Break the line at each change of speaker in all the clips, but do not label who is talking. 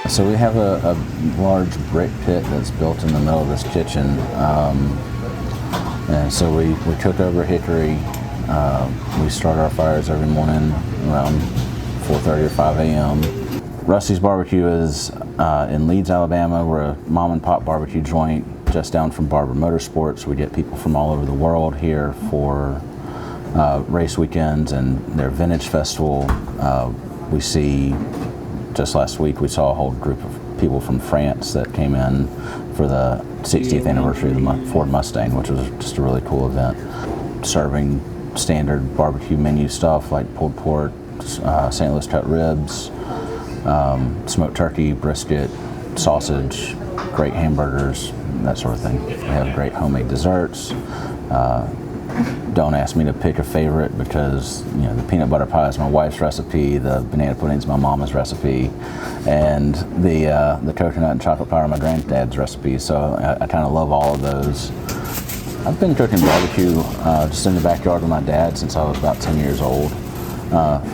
So we have a large brick pit that's built in the middle of this kitchen. And so we cook over hickory. We start our fires every morning around 4:30 or 5 a.m. Rusty's Barbecue is in Leeds, Alabama. We're a mom and pop barbecue joint just down from Barber Motorsports. We get people from all over the world here for race weekends and their vintage festival. We see, just last week, we saw a whole group of people from France that came in for the 60th anniversary of the Ford Mustang, which was just a really cool event. Serving standard barbecue menu stuff like pulled pork, St. Louis cut ribs, smoked turkey, brisket, sausage, great hamburgers, that sort of thing. We have great homemade desserts. Don't ask me to pick a favorite because the peanut butter pie is my wife's recipe, the banana pudding is my mama's recipe, and the coconut and chocolate pie are my granddad's recipe. So I kind of love all of those. I've been cooking barbecue just in the backyard with my dad since I was about 10 years old.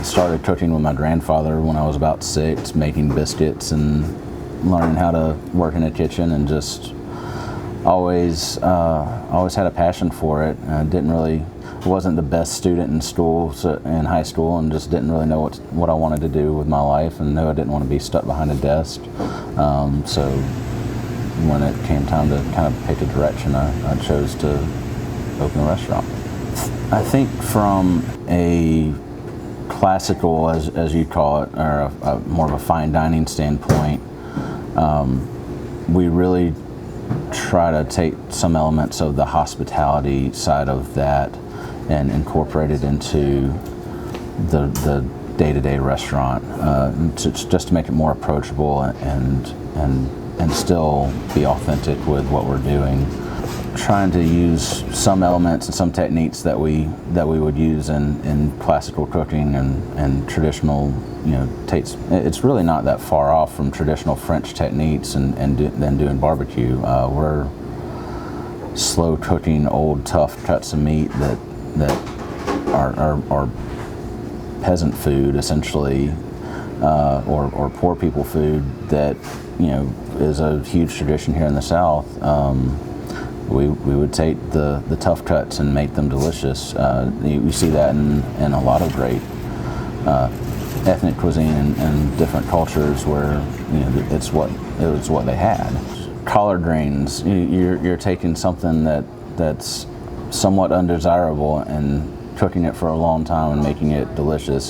Started cooking with my grandfather when I was about 6, making biscuits and learning how to work in the kitchen, and just always had a passion for it. Wasn't the best student in school, in high school, and just didn't really know what I wanted to do with my life, and knew I didn't want to be stuck behind a desk. So when it came time to kind of pick a direction, I chose to open a restaurant. I think from a classical, as you call it, or more of a fine dining standpoint, we really try to take some elements of the hospitality side of that and incorporate it into the day-to-day restaurant, just to make it more approachable and still be authentic with what we're doing. Trying to use some elements and some techniques that we would use in classical cooking and traditional, it's really not that far off from traditional French techniques and then doing barbecue. We're slow cooking old tough cuts of meat that are peasant food essentially, or poor people food that is a huge tradition here in the South. We would take the tough cuts and make them delicious. You see that in a lot of great ethnic cuisine and different cultures where it was what they had. Collard greens, you're taking something that's somewhat undesirable and cooking it for a long time and making it delicious.